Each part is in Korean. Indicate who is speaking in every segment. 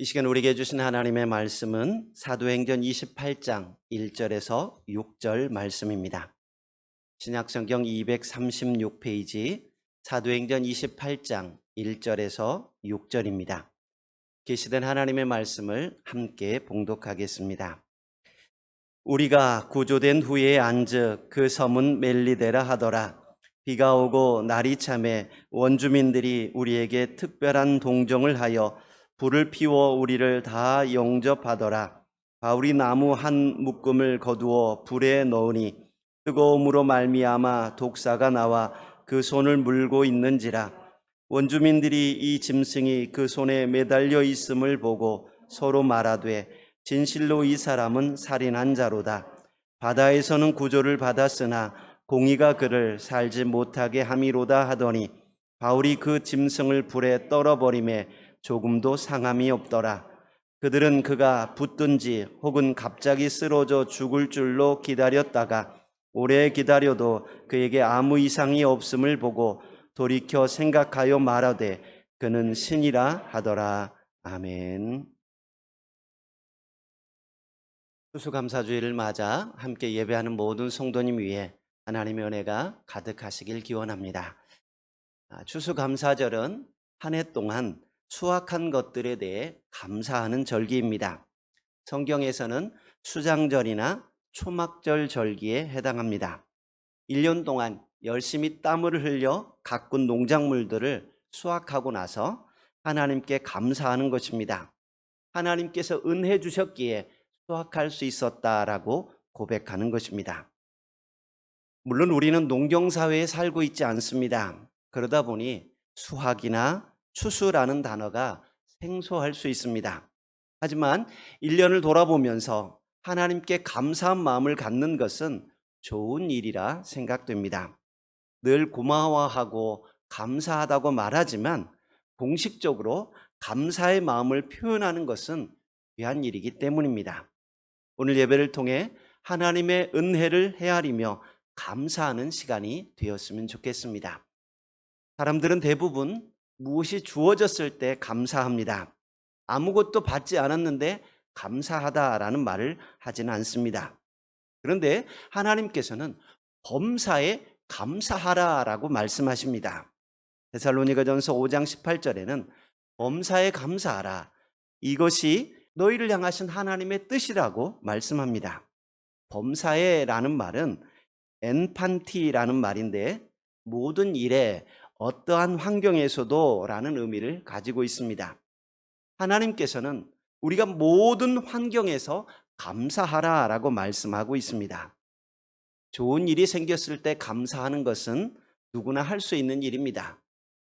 Speaker 1: 이 시간 우리에게 주신 하나님의 말씀은 사도행전 28장 1절에서 6절 말씀입니다. 신약성경 236페이지 사도행전 28장 1절에서 6절입니다. 계시된 하나님의 말씀을 함께 봉독하겠습니다. 우리가 구조된 후에 앉으 그 섬은 멜리데라 하더라. 비가 오고 날이 참에 원주민들이 우리에게 특별한 동정을 하여 불을 피워 우리를 다 영접하더라. 바울이 나무 한 묶음을 거두어 불에 넣으니 뜨거움으로 말미암아 독사가 나와 그 손을 물고 있는지라. 원주민들이 이 짐승이 그 손에 매달려 있음을 보고 서로 말하되 진실로 이 사람은 살인한 자로다. 바다에서는 구조를 받았으나 공의가 그를 살지 못하게 함이로다 하더니 바울이 그 짐승을 불에 떨어버리매 조금도 상함이 없더라. 그들은 그가 붙든지 혹은 갑자기 쓰러져 죽을 줄로 기다렸다가 오래 기다려도 그에게 아무 이상이 없음을 보고 돌이켜 생각하여 말하되 그는 신이라 하더라. 아멘. 추수감사주일을 맞아 함께 예배하는 모든 성도님 위에 하나님의 은혜가 가득하시길 기원합니다. 추수감사절은 한 해 동안 수확한 것들에 대해 감사하는 절기입니다. 성경에서는 수장절이나 초막절 절기에 해당합니다. 1년 동안 열심히 땀을 흘려 가꾼 농작물들을 수확하고 나서 하나님께 감사하는 것입니다. 하나님께서 은혜 주셨기에 수확할 수 있었다라고 고백하는 것입니다. 물론 우리는 농경사회에 살고 있지 않습니다. 그러다 보니 수확이나 추수라는 단어가 생소할 수 있습니다. 하지만 1년을 돌아보면서 하나님께 감사한 마음을 갖는 것은 좋은 일이라 생각됩니다. 늘 고마워하고 감사하다고 말하지만 공식적으로 감사의 마음을 표현하는 것은 귀한 일이기 때문입니다. 오늘 예배를 통해 하나님의 은혜를 헤아리며 감사하는 시간이 되었으면 좋겠습니다. 사람들은 대부분 무엇이 주어졌을 때 감사합니다. 아무것도 받지 않았는데 감사하다라는 말을 하지는 않습니다. 그런데 하나님께서는 범사에 감사하라라고 말씀하십니다. 데살로니가전서 5장 18절에는 범사에 감사하라. 이것이 너희를 향하신 하나님의 뜻이라고 말씀합니다. 범사에라는 말은 엔판티라는 말인데 모든 일에 어떠한 환경에서도 라는 의미를 가지고 있습니다. 하나님께서는 우리가 모든 환경에서 감사하라라고 말씀하고 있습니다. 좋은 일이 생겼을 때 감사하는 것은 누구나 할 수 있는 일입니다.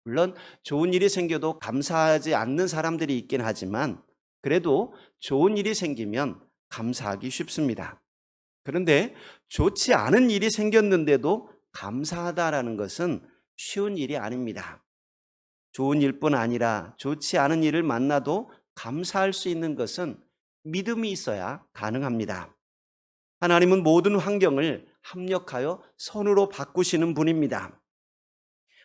Speaker 1: 물론 좋은 일이 생겨도 감사하지 않는 사람들이 있긴 하지만 그래도 좋은 일이 생기면 감사하기 쉽습니다. 그런데 좋지 않은 일이 생겼는데도 감사하다라는 것은 쉬운 일이 아닙니다. 좋은 일뿐 아니라 좋지 않은 일을 만나도 감사할 수 있는 것은 믿음이 있어야 가능합니다. 하나님은 모든 환경을 합력하여 선으로 바꾸시는 분입니다.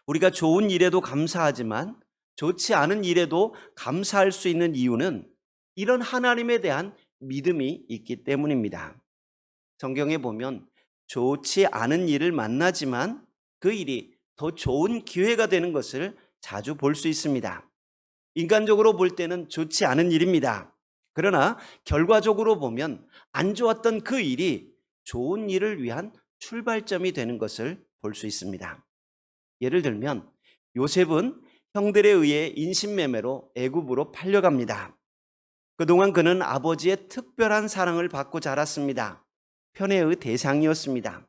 Speaker 1: 우리가 좋은 일에도 감사하지만 좋지 않은 일에도 감사할 수 있는 이유는 이런 하나님에 대한 믿음이 있기 때문입니다. 성경에 보면 좋지 않은 일을 만나지만 그 일이 더 좋은 기회가 되는 것을 자주 볼 수 있습니다. 인간적으로 볼 때는 좋지 않은 일입니다. 그러나 결과적으로 보면 안 좋았던 그 일이 좋은 일을 위한 출발점이 되는 것을 볼 수 있습니다. 예를 들면 요셉은 형들에 의해 인신매매로 애굽으로 팔려갑니다. 그동안 그는 아버지의 특별한 사랑을 받고 자랐습니다. 편애의 대상이었습니다.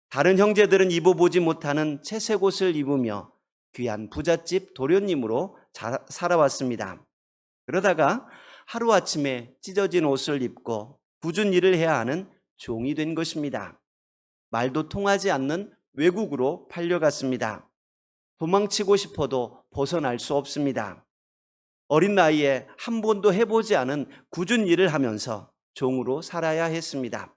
Speaker 1: 다른 형제들은 입어보지 못하는 채색 옷을 입으며 귀한 부잣집 도련님으로 살아왔습니다. 그러다가 하루아침에 찢어진 옷을 입고 굳은 일을 해야 하는 종이 된 것입니다. 말도 통하지 않는 외국으로 팔려갔습니다. 도망치고 싶어도 벗어날 수 없습니다. 어린 나이에 한 번도 해보지 않은 굳은 일을 하면서 종으로 살아야 했습니다.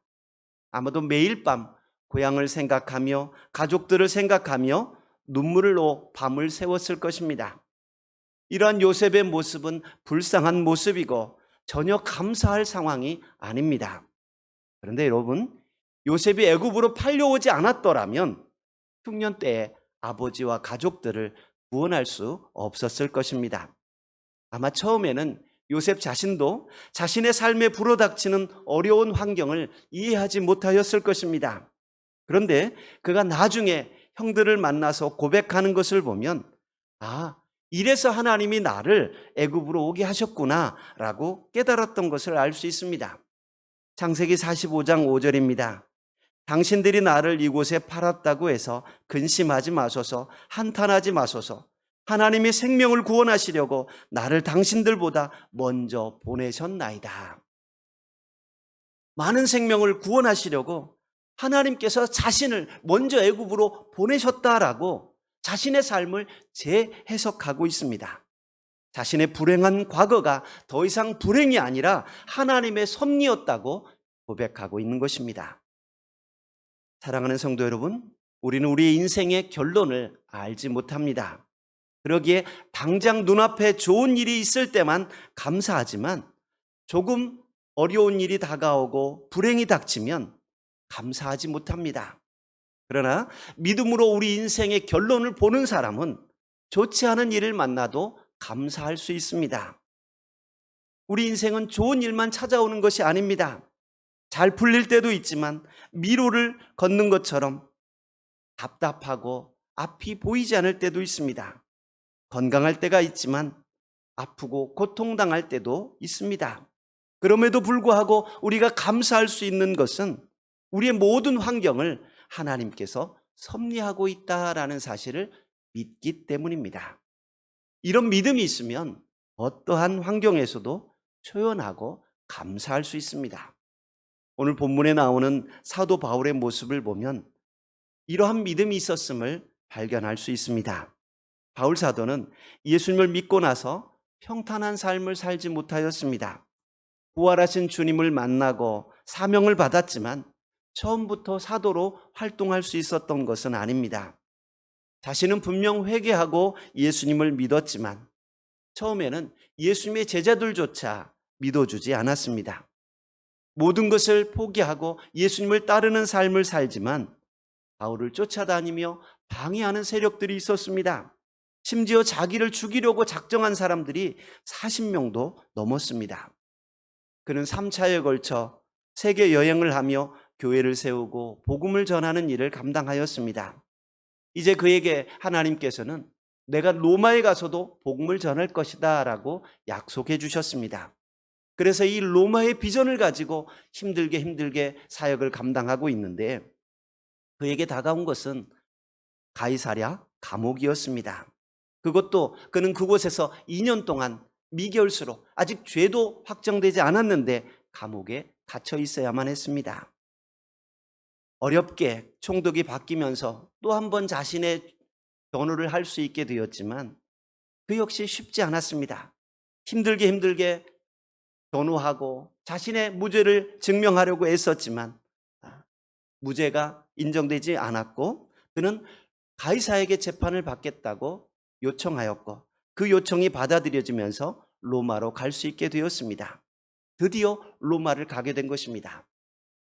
Speaker 1: 아마도 매일 밤 고향을 생각하며 가족들을 생각하며 눈물로 밤을 새웠을 것입니다. 이러한 요셉의 모습은 불쌍한 모습이고 전혀 감사할 상황이 아닙니다. 그런데 여러분, 요셉이 애굽으로 팔려오지 않았더라면 흉년 때에 아버지와 가족들을 구원할 수 없었을 것입니다. 아마 처음에는 요셉 자신도 자신의 삶에 불어닥치는 어려운 환경을 이해하지 못하였을 것입니다. 그런데 그가 나중에 형들을 만나서 고백하는 것을 보면 이래서 하나님이 나를 애굽으로 오게 하셨구나 라고 깨달았던 것을 알 수 있습니다. 창세기 45장 5절입니다. 당신들이 나를 이곳에 팔았다고 해서 근심하지 마소서, 한탄하지 마소서. 하나님이 생명을 구원하시려고 나를 당신들보다 먼저 보내셨나이다. 많은 생명을 구원하시려고 하나님께서 자신을 먼저 애굽으로 보내셨다라고 자신의 삶을 재해석하고 있습니다. 자신의 불행한 과거가 더 이상 불행이 아니라 하나님의 섭리였다고 고백하고 있는 것입니다. 사랑하는 성도 여러분, 우리는 우리의 인생의 결론을 알지 못합니다. 그러기에 당장 눈앞에 좋은 일이 있을 때만 감사하지만 조금 어려운 일이 다가오고 불행이 닥치면 감사하지 못합니다. 그러나 믿음으로 우리 인생의 결론을 보는 사람은 좋지 않은 일을 만나도 감사할 수 있습니다. 우리 인생은 좋은 일만 찾아오는 것이 아닙니다. 잘 풀릴 때도 있지만 미로를 걷는 것처럼 답답하고 앞이 보이지 않을 때도 있습니다. 건강할 때가 있지만 아프고 고통당할 때도 있습니다. 그럼에도 불구하고 우리가 감사할 수 있는 것은 우리의 모든 환경을 하나님께서 섭리하고 있다라는 사실을 믿기 때문입니다. 이런 믿음이 있으면 어떠한 환경에서도 초연하고 감사할 수 있습니다. 오늘 본문에 나오는 사도 바울의 모습을 보면 이러한 믿음이 있었음을 발견할 수 있습니다. 바울 사도는 예수님을 믿고 나서 평탄한 삶을 살지 못하였습니다. 부활하신 주님을 만나고 사명을 받았지만 처음부터 사도로 활동할 수 있었던 것은 아닙니다. 자신은 분명 회개하고 예수님을 믿었지만 처음에는 예수님의 제자들조차 믿어주지 않았습니다. 모든 것을 포기하고 예수님을 따르는 삶을 살지만 바울을 쫓아다니며 방해하는 세력들이 있었습니다. 심지어 자기를 죽이려고 작정한 사람들이 40명도 넘었습니다. 그는 3차에 걸쳐 세계 여행을 하며 교회를 세우고 복음을 전하는 일을 감당하였습니다. 이제 그에게 하나님께서는 내가 로마에 가서도 복음을 전할 것이다 라고 약속해 주셨습니다. 그래서 이 로마의 비전을 가지고 힘들게 사역을 감당하고 있는데 그에게 다가온 것은 가이사랴 감옥이었습니다. 그것도 그는 그곳에서 2년 동안 미결수로 아직 죄도 확정되지 않았는데 감옥에 갇혀 있어야만 했습니다. 어렵게 총독이 바뀌면서 또 한 번 자신의 변호를 할 수 있게 되었지만 그 역시 쉽지 않았습니다. 힘들게 변호하고 자신의 무죄를 증명하려고 애썼지만 무죄가 인정되지 않았고 그는 가이사에게 재판을 받겠다고 요청하였고 그 요청이 받아들여지면서 로마로 갈 수 있게 되었습니다. 드디어 로마를 가게 된 것입니다.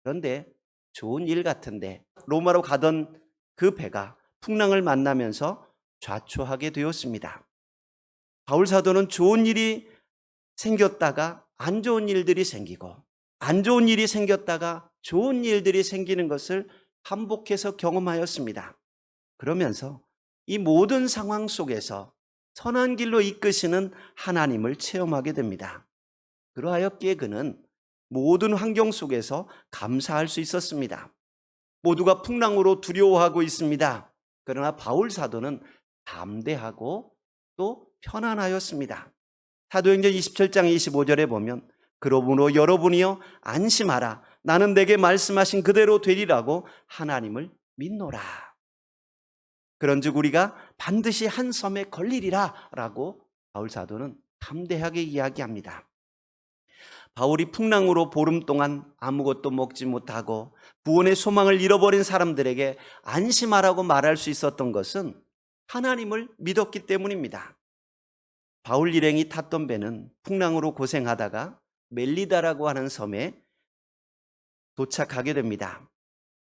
Speaker 1: 그런데 좋은 일 같은데 로마로 가던 그 배가 풍랑을 만나면서 좌초하게 되었습니다. 바울 사도는 좋은 일이 생겼다가 안 좋은 일들이 생기고 안 좋은 일이 생겼다가 좋은 일들이 생기는 것을 반복해서 경험하였습니다. 그러면서 이 모든 상황 속에서 선한 길로 이끄시는 하나님을 체험하게 됩니다. 그러하였기에 그는 모든 환경 속에서 감사할 수 있었습니다. 모두가 풍랑으로 두려워하고 있습니다. 그러나 바울 사도는 담대하고 또 편안하였습니다. 사도행전 27장 25절에 보면 그러므로 여러분이여 안심하라 나는 내게 말씀하신 그대로 되리라고 하나님을 믿노라. 그런즉 우리가 반드시 한 섬에 걸리리라 라고 바울 사도는 담대하게 이야기합니다. 바울이 풍랑으로 보름 동안 아무것도 먹지 못하고 구원의 소망을 잃어버린 사람들에게 안심하라고 말할 수 있었던 것은 하나님을 믿었기 때문입니다. 바울 일행이 탔던 배는 풍랑으로 고생하다가 멜리다라고 하는 섬에 도착하게 됩니다.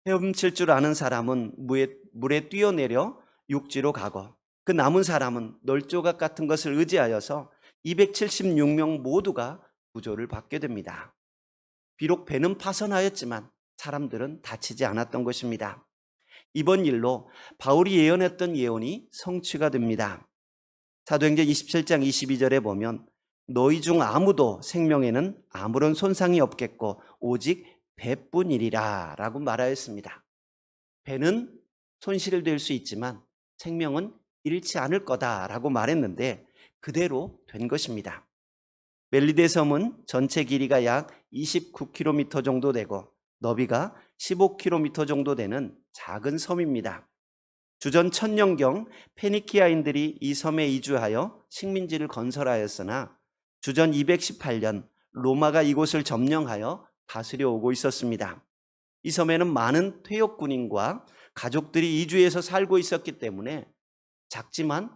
Speaker 1: 헤엄칠 줄 아는 사람은 물에 뛰어내려 육지로 가고 그 남은 사람은 널조각 같은 것을 의지하여서 276명 모두가 구조를 받게 됩니다. 비록 배는 파손하였지만 사람들은 다치지 않았던 것입니다. 이번 일로 바울이 예언했던 예언이 성취가 됩니다. 사도행전 27장 22절에 보면 너희 중 아무도 생명에는 아무런 손상이 없겠고 오직 배뿐이리라 라고 말하였습니다. 배는 손실될 수 있지만 생명은 잃지 않을 거다라고 말했는데 그대로 된 것입니다. 멜리데 섬은 전체 길이가 약 29km 정도 되고 너비가 15km 정도 되는 작은 섬입니다. 주전 1000년경 페니키아인들이 이 섬에 이주하여 식민지를 건설하였으나 주전 218년 로마가 이곳을 점령하여 다스려 오고 있었습니다. 이 섬에는 많은 퇴역군인과 가족들이 이주해서 살고 있었기 때문에 작지만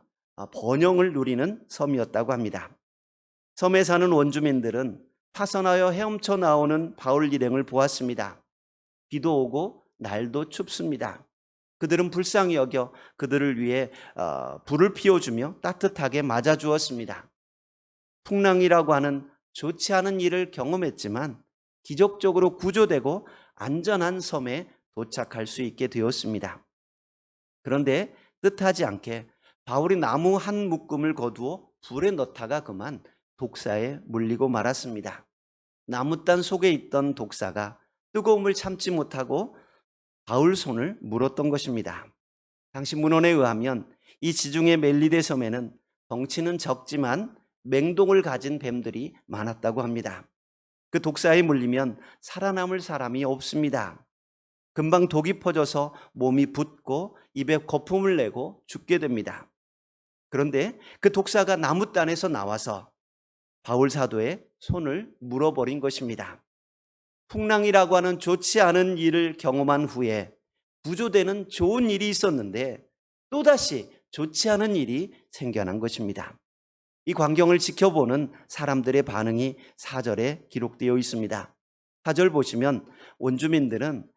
Speaker 1: 번영을 누리는 섬이었다고 합니다. 섬에 사는 원주민들은 파선하여 헤엄쳐 나오는 바울 일행을 보았습니다. 비도 오고 날도 춥습니다. 그들은 불쌍히 여겨 그들을 위해 불을 피워주며 따뜻하게 맞아주었습니다. 풍랑이라고 하는 좋지 않은 일을 경험했지만 기적적으로 구조되고 안전한 섬에 도착할 수 있게 되었습니다. 그런데 뜻하지 않게 바울이 나무 한 묶음을 거두어 불에 넣다가 그만 독사에 물리고 말았습니다. 나무단 속에 있던 독사가 뜨거움을 참지 못하고 바울 손을 물었던 것입니다. 당시 문헌에 의하면 이 지중해 멜리데 섬에는 덩치는 적지만 맹독을 가진 뱀들이 많았다고 합니다. 그 독사에 물리면 살아남을 사람이 없습니다. 금방 독이 퍼져서 몸이 붓고 입에 거품을 내고 죽게 됩니다. 그런데 그 독사가 나무단에서 나와서 바울 사도의 손을 물어버린 것입니다. 풍랑이라고 하는 좋지 않은 일을 경험한 후에 구조되는 좋은 일이 있었는데 또다시 좋지 않은 일이 생겨난 것입니다. 이 광경을 지켜보는 사람들의 반응이 4절에 기록되어 있습니다. 4절 보시면 원주민들은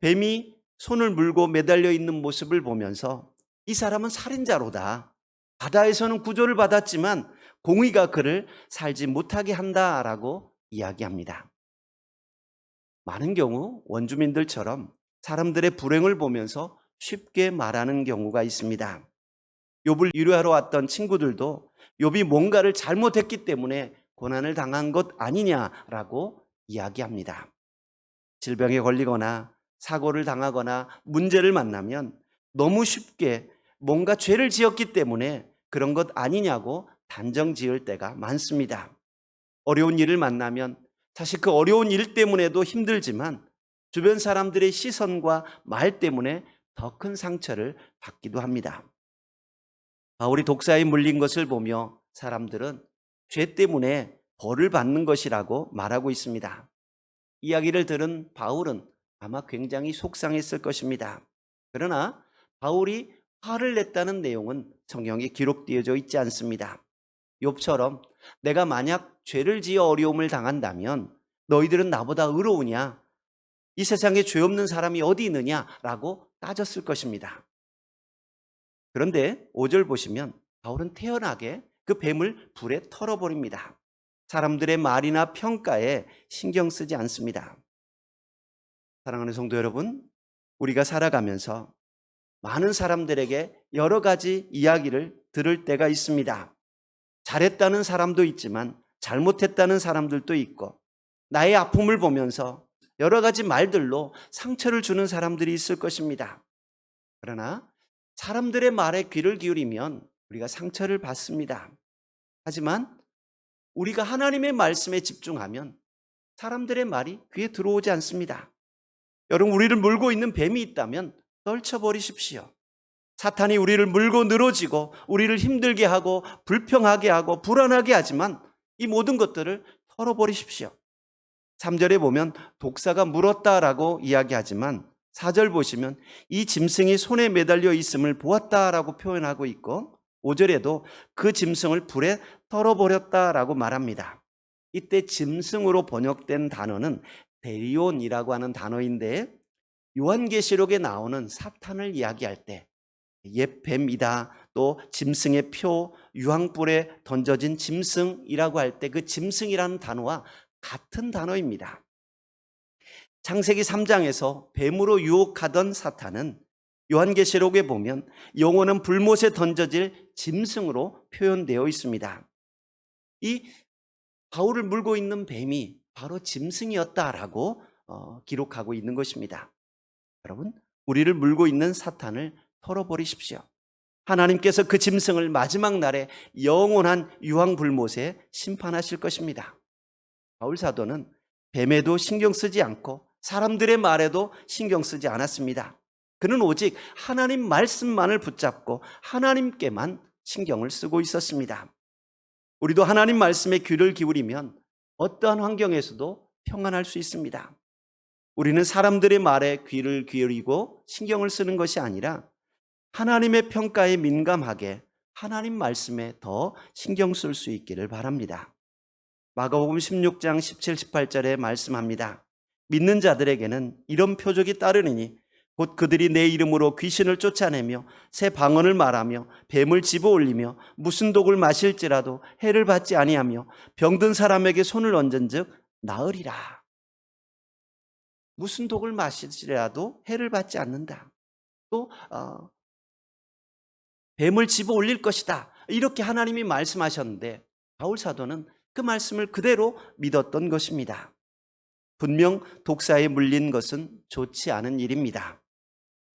Speaker 1: 뱀이 손을 물고 매달려 있는 모습을 보면서 이 사람은 살인자로다. 바다에서는 구조를 받았지만 공의가 그를 살지 못하게 한다라고 이야기합니다. 많은 경우 원주민들처럼 사람들의 불행을 보면서 쉽게 말하는 경우가 있습니다. 욥을 위로하러 왔던 친구들도 욥이 뭔가를 잘못했기 때문에 고난을 당한 것 아니냐라고 이야기합니다. 질병에 걸리거나 사고를 당하거나 문제를 만나면 너무 쉽게 뭔가 죄를 지었기 때문에 그런 것 아니냐고 단정 지을 때가 많습니다. 어려운 일을 만나면 사실 그 어려운 일 때문에도 힘들지만 주변 사람들의 시선과 말 때문에 더 큰 상처를 받기도 합니다. 바울이 독사에 물린 것을 보며 사람들은 죄 때문에 벌을 받는 것이라고 말하고 있습니다. 이야기를 들은 바울은 아마 굉장히 속상했을 것입니다. 그러나 바울이 화를 냈다는 내용은 성경에 기록되어져 있지 않습니다. 욥처럼 내가 만약 죄를 지어 어려움을 당한다면 너희들은 나보다 의로우냐? 이 세상에 죄 없는 사람이 어디 있느냐라고 따졌을 것입니다. 그런데 5절 보시면 바울은 태연하게 그 뱀을 불에 털어버립니다. 사람들의 말이나 평가에 신경 쓰지 않습니다. 사랑하는 성도 여러분, 우리가 살아가면서 많은 사람들에게 여러 가지 이야기를 들을 때가 있습니다. 잘했다는 사람도 있지만 잘못했다는 사람들도 있고 나의 아픔을 보면서 여러 가지 말들로 상처를 주는 사람들이 있을 것입니다. 그러나 사람들의 말에 귀를 기울이면 우리가 상처를 받습니다. 하지만 우리가 하나님의 말씀에 집중하면 사람들의 말이 귀에 들어오지 않습니다. 여러분, 우리를 물고 있는 뱀이 있다면 떨쳐버리십시오. 사탄이 우리를 물고 늘어지고 우리를 힘들게 하고 불평하게 하고 불안하게 하지만 이 모든 것들을 털어버리십시오. 3절에 보면 독사가 물었다라고 이야기하지만 4절 보시면 이 짐승이 손에 매달려 있음을 보았다라고 표현하고 있고 5절에도 그 짐승을 불에 털어버렸다라고 말합니다. 이때 짐승으로 번역된 단어는 데리온이라고 하는 단어인데 요한계시록에 나오는 사탄을 이야기할 때 옛 뱀이다, 또 짐승의 표, 유황불에 던져진 짐승이라고 할 때 그 짐승이라는 단어와 같은 단어입니다. 창세기 3장에서 뱀으로 유혹하던 사탄은 요한계시록에 보면 영혼은 불못에 던져질 짐승으로 표현되어 있습니다. 이 바울을 물고 있는 뱀이 바로 짐승이었다라고 기록하고 있는 것입니다. 여러분, 우리를 물고 있는 사탄을 털어버리십시오. 하나님께서 그 짐승을 마지막 날에 영원한 유황불못에 심판하실 것입니다. 바울 사도는 뱀에도 신경 쓰지 않고 사람들의 말에도 신경 쓰지 않았습니다. 그는 오직 하나님 말씀만을 붙잡고 하나님께만 신경을 쓰고 있었습니다. 우리도 하나님 말씀에 귀를 기울이면 어떠한 환경에서도 평안할 수 있습니다. 우리는 사람들의 말에 귀를 기울이고 신경을 쓰는 것이 아니라 하나님의 평가에 민감하게 하나님 말씀에 더 신경 쓸 수 있기를 바랍니다. 마가복음 16장 17, 18절에 말씀합니다. 믿는 자들에게는 이런 표적이 따르니니 곧 그들이 내 이름으로 귀신을 쫓아내며 새 방언을 말하며 뱀을 집어올리며 무슨 독을 마실지라도 해를 받지 아니하며 병든 사람에게 손을 얹은즉 나으리라. 무슨 독을 마실지라도 해를 받지 않는다. 또 뱀을 집어올릴 것이다. 이렇게 하나님이 말씀하셨는데 바울 사도는 그 말씀을 그대로 믿었던 것입니다. 분명 독사에 물린 것은 좋지 않은 일입니다.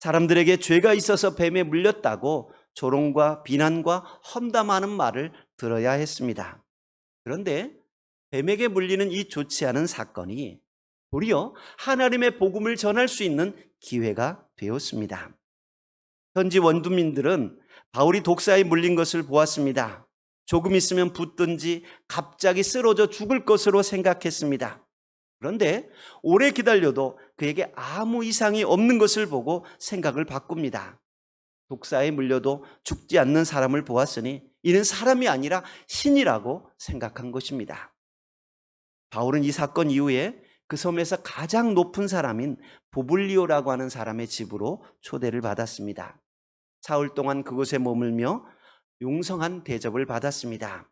Speaker 1: 사람들에게 죄가 있어서 뱀에 물렸다고 조롱과 비난과 험담하는 말을 들어야 했습니다. 그런데 뱀에게 물리는 이 좋지 않은 사건이 도리어 하나님의 복음을 전할 수 있는 기회가 되었습니다. 현지 원주민들은 바울이 독사에 물린 것을 보았습니다. 조금 있으면 붙든지 갑자기 쓰러져 죽을 것으로 생각했습니다. 그런데 오래 기다려도 그에게 아무 이상이 없는 것을 보고 생각을 바꿉니다. 독사에 물려도 죽지 않는 사람을 보았으니 이는 사람이 아니라 신이라고 생각한 것입니다. 바울은 이 사건 이후에 그 섬에서 가장 높은 사람인 보블리오라고 하는 사람의 집으로 초대를 받았습니다. 사흘 동안 그곳에 머물며 용성한 대접을 받았습니다.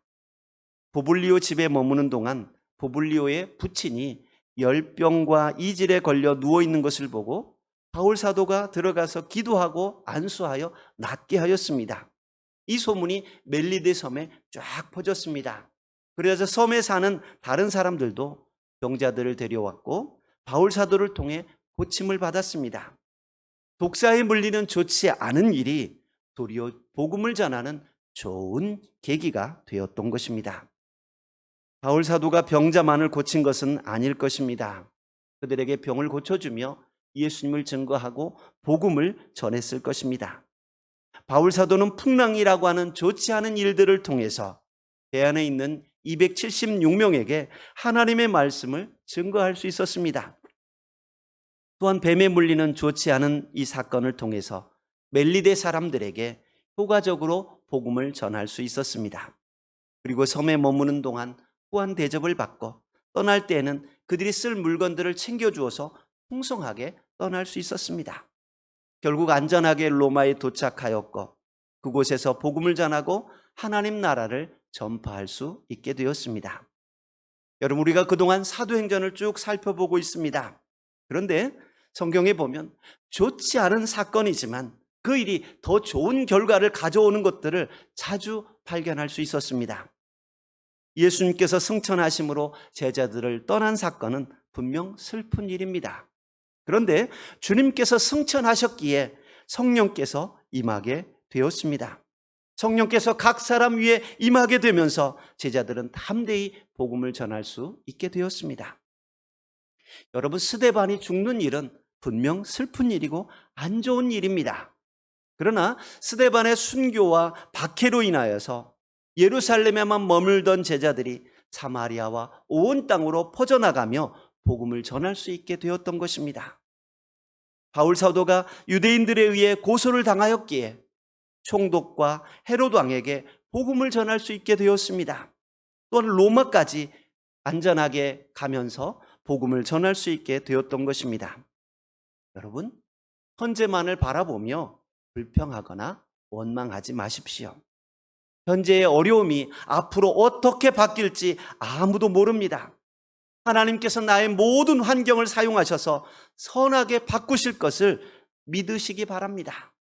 Speaker 1: 보블리오 집에 머무는 동안 보블리오의 부친이 열병과 이질에 걸려 누워있는 것을 보고 바울 사도가 들어가서 기도하고 안수하여 낫게 하였습니다. 이 소문이 멜리데 섬에 쫙 퍼졌습니다. 그래서 섬에 사는 다른 사람들도 병자들을 데려왔고 바울 사도를 통해 고침을 받았습니다. 독사에 물리는 좋지 않은 일이 도리어 복음을 전하는 좋은 계기가 되었던 것입니다. 바울 사도가 병자만을 고친 것은 아닐 것입니다. 그들에게 병을 고쳐주며 예수님을 증거하고 복음을 전했을 것입니다. 바울 사도는 풍랑이라고 하는 좋지 않은 일들을 통해서 대안에 있는 276명에게 하나님의 말씀을 증거할 수 있었습니다. 또한 뱀에 물리는 좋지 않은 이 사건을 통해서 멜리데 사람들에게 효과적으로 복음을 전할 수 있었습니다. 그리고 섬에 머무는 동안 후한 대접을 받고 떠날 때에는 그들이 쓸 물건들을 챙겨주어서 풍성하게 떠날 수 있었습니다. 결국 안전하게 로마에 도착하였고 그곳에서 복음을 전하고 하나님 나라를 전파할 수 있게 되었습니다. 여러분, 우리가 그동안 사도행전을 쭉 살펴보고 있습니다. 그런데 성경에 보면 좋지 않은 사건이지만 그 일이 더 좋은 결과를 가져오는 것들을 자주 발견할 수 있었습니다. 예수님께서 승천하심으로 제자들을 떠난 사건은 분명 슬픈 일입니다. 그런데 주님께서 승천하셨기에 성령께서 임하게 되었습니다. 성령께서 각 사람 위에 임하게 되면서 제자들은 담대히 복음을 전할 수 있게 되었습니다. 여러분, 스데반이 죽는 일은 분명 슬픈 일이고 안 좋은 일입니다. 그러나 스데반의 순교와 박해로 인하여서 예루살렘에만 머물던 제자들이 사마리아와 온 땅으로 퍼져나가며 복음을 전할 수 있게 되었던 것입니다. 바울 사도가 유대인들에 의해 고소를 당하였기에 총독과 헤롯 왕에게 복음을 전할 수 있게 되었습니다. 또한 로마까지 안전하게 가면서 복음을 전할 수 있게 되었던 것입니다. 여러분, 현재만을 바라보며 불평하거나 원망하지 마십시오. 현재의 어려움이 앞으로 어떻게 바뀔지 아무도 모릅니다. 하나님께서 나의 모든 환경을 사용하셔서 선하게 바꾸실 것을 믿으시기 바랍니다.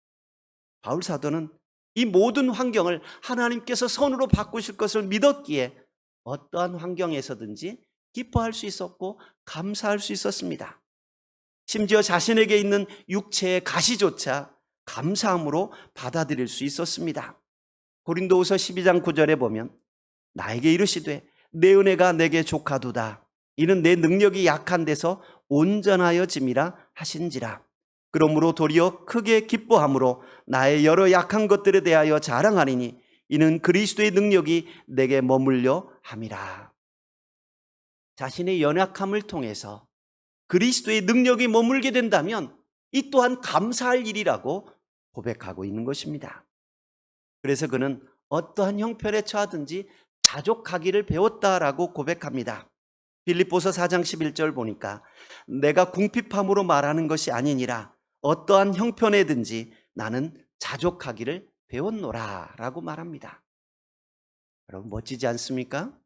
Speaker 1: 바울 사도는 이 모든 환경을 하나님께서 선으로 바꾸실 것을 믿었기에 어떠한 환경에서든지 기뻐할 수 있었고 감사할 수 있었습니다. 심지어 자신에게 있는 육체의 가시조차 감사함으로 받아들일 수 있었습니다. 고린도후서 12장 9절에 보면 나에게 이르시되 내 은혜가 내게 족하도다. 이는 내 능력이 약한 데서 온전하여 짐이라 하신지라. 그러므로 도리어 크게 기뻐함으로 나의 여러 약한 것들에 대하여 자랑하리니 이는 그리스도의 능력이 내게 머물려 함이라. 자신의 연약함을 통해서 그리스도의 능력이 머물게 된다면 이 또한 감사할 일이라고 고백하고 있는 것입니다. 그래서 그는 어떠한 형편에 처하든지 자족하기를 배웠다라고 고백합니다. 빌립보서 4장 11절 보니까 내가 궁핍함으로 말하는 것이 아니니라 어떠한 형편에든지 나는 자족하기를 배웠노라 라고 말합니다. 여러분 멋지지 않습니까?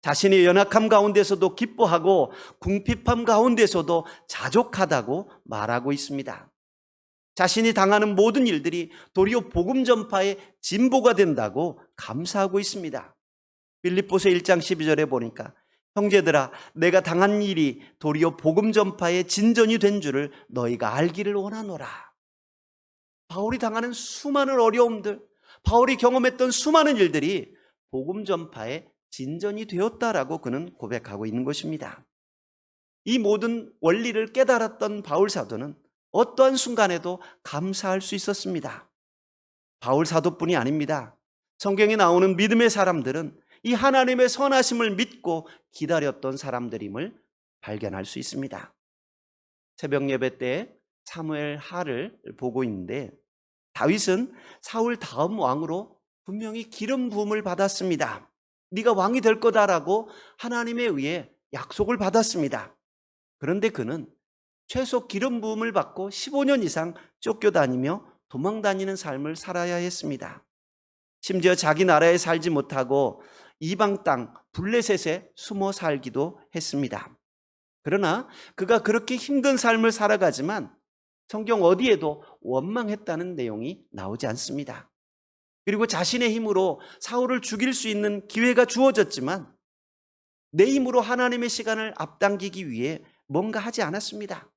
Speaker 1: 자신의 연약함 가운데서도 기뻐하고 궁핍함 가운데서도 자족하다고 말하고 있습니다. 자신이 당하는 모든 일들이 도리어 복음 전파의 진보가 된다고 감사하고 있습니다. 빌립보서 1장 12절에 보니까 형제들아 내가 당한 일이 도리어 복음 전파의 진전이 된 줄을 너희가 알기를 원하노라. 바울이 당하는 수많은 어려움들, 바울이 경험했던 수많은 일들이 복음 전파의 진전이 되었다라고 그는 고백하고 있는 것입니다. 이 모든 원리를 깨달았던 바울 사도는 어떠한 순간에도 감사할 수 있었습니다. 바울 사도뿐이 아닙니다. 성경에 나오는 믿음의 사람들은 이 하나님의 선하심을 믿고 기다렸던 사람들임을 발견할 수 있습니다. 새벽 예배 때 사무엘 하를 보고 있는데 다윗은 사울 다음 왕으로 분명히 기름 부음을 받았습니다. 네가 왕이 될 거다라고 하나님에 의해 약속을 받았습니다. 그런데 그는 최소 기름 부음을 받고 15년 이상 쫓겨다니며 도망다니는 삶을 살아야 했습니다. 심지어 자기 나라에 살지 못하고 이방 땅 블레셋에 숨어 살기도 했습니다. 그러나 그가 그렇게 힘든 삶을 살아가지만 성경 어디에도 원망했다는 내용이 나오지 않습니다. 그리고 자신의 힘으로 사울을 죽일 수 있는 기회가 주어졌지만 내 힘으로 하나님의 시간을 앞당기기 위해 뭔가 하지 않았습니다.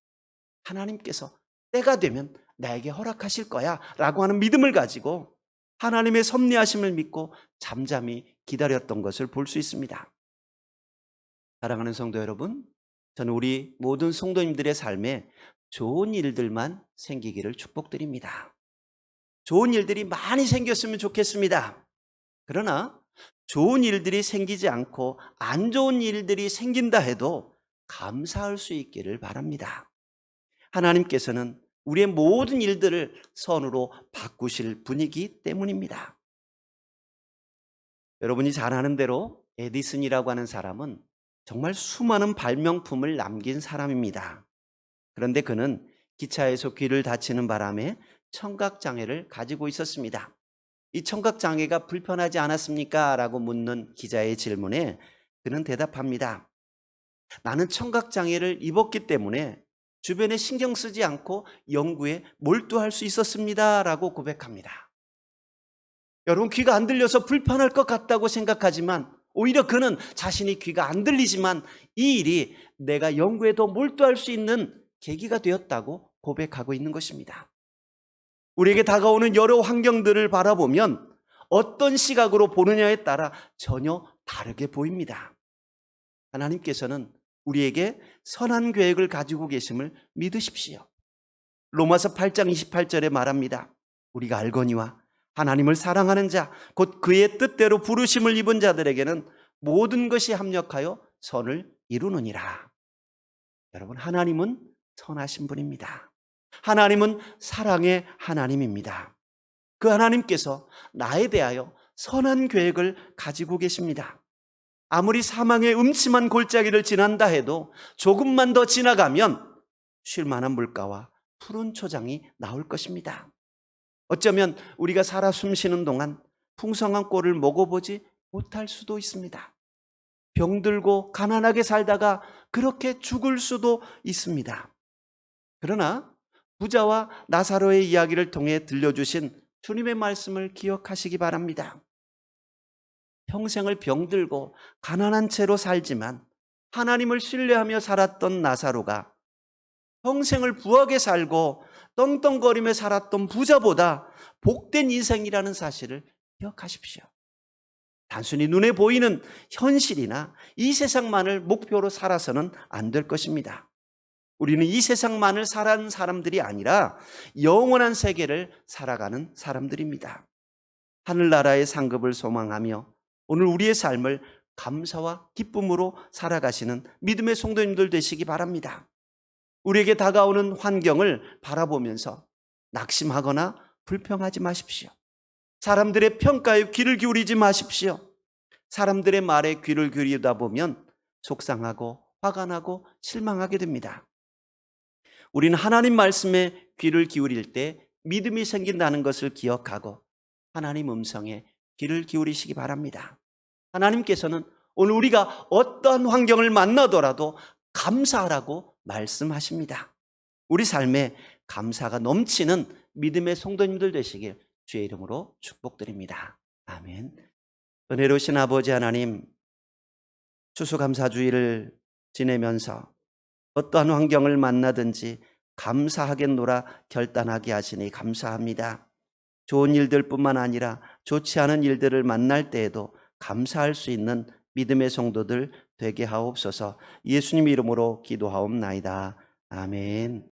Speaker 1: 하나님께서 때가 되면 나에게 허락하실 거야 라고 하는 믿음을 가지고 하나님의 섭리하심을 믿고 잠잠히 기다렸던 것을 볼 수 있습니다. 사랑하는 성도 여러분, 저는 우리 모든 성도님들의 삶에 좋은 일들만 생기기를 축복드립니다. 좋은 일들이 많이 생겼으면 좋겠습니다. 그러나 좋은 일들이 생기지 않고 안 좋은 일들이 생긴다 해도 감사할 수 있기를 바랍니다. 하나님께서는 우리의 모든 일들을 선으로 바꾸실 분이기 때문입니다. 여러분이 잘 아는 대로 에디슨이라고 하는 사람은 정말 수많은 발명품을 남긴 사람입니다. 그런데 그는 기차에서 귀를 다치는 바람에 청각장애를 가지고 있었습니다. 이 청각장애가 불편하지 않았습니까? 라고 묻는 기자의 질문에 그는 대답합니다. 나는 청각장애를 입었기 때문에 주변에 신경 쓰지 않고 연구에 몰두할 수 있었습니다. 라고 고백합니다. 여러분 귀가 안 들려서 불편할 것 같다고 생각하지만 오히려 그는 자신이 귀가 안 들리지만 이 일이 내가 연구에 더 몰두할 수 있는 계기가 되었다고 고백하고 있는 것입니다. 우리에게 다가오는 여러 환경들을 바라보면 어떤 시각으로 보느냐에 따라 전혀 다르게 보입니다. 하나님께서는 우리에게 선한 계획을 가지고 계심을 믿으십시오. 로마서 8장 28절에 말합니다. 우리가 알거니와 하나님을 사랑하는 자, 곧 그의 뜻대로 부르심을 입은 자들에게는 모든 것이 합력하여 선을 이루느니라. 여러분, 하나님은 선하신 분입니다. 하나님은 사랑의 하나님입니다. 그 하나님께서 나에 대하여 선한 계획을 가지고 계십니다. 아무리 사망의 음침한 골짜기를 지난다 해도 조금만 더 지나가면 쉴 만한 물가와 푸른 초장이 나올 것입니다. 어쩌면 우리가 살아 숨쉬는 동안 풍성한 꼴을 먹어보지 못할 수도 있습니다. 병들고 가난하게 살다가 그렇게 죽을 수도 있습니다. 그러나 부자와 나사로의 이야기를 통해 들려주신 주님의 말씀을 기억하시기 바랍니다. 평생을 병들고 가난한 채로 살지만 하나님을 신뢰하며 살았던 나사로가 평생을 부하게 살고 떵떵거리며 살았던 부자보다 복된 인생이라는 사실을 기억하십시오. 단순히 눈에 보이는 현실이나 이 세상만을 목표로 살아서는 안 될 것입니다. 우리는 이 세상만을 살아가는 사람들이 아니라 영원한 세계를 살아가는 사람들입니다. 하늘나라의 상급을 소망하며 오늘 우리의 삶을 감사와 기쁨으로 살아가시는 믿음의 성도님들 되시기 바랍니다. 우리에게 다가오는 환경을 바라보면서 낙심하거나 불평하지 마십시오. 사람들의 평가에 귀를 기울이지 마십시오. 사람들의 말에 귀를 기울이다 보면 속상하고 화가 나고 실망하게 됩니다. 우리는 하나님 말씀에 귀를 기울일 때 믿음이 생긴다는 것을 기억하고 하나님 음성에 귀를 기울이시기 바랍니다. 하나님께서는 오늘 우리가 어떠한 환경을 만나더라도 감사하라고 말씀하십니다. 우리 삶에 감사가 넘치는 믿음의 성도님들 되시길 주의 이름으로 축복드립니다. 아멘. 은혜로우신 아버지 하나님, 추수감사주의를 지내면서 어떠한 환경을 만나든지 감사하겠노라 결단하게 하시니 감사합니다. 좋은 일들뿐만 아니라 좋지 않은 일들을 만날 때에도 감사할 수 있는 믿음의 성도들 되게 하옵소서. 예수님 이름으로 기도하옵나이다. 아멘.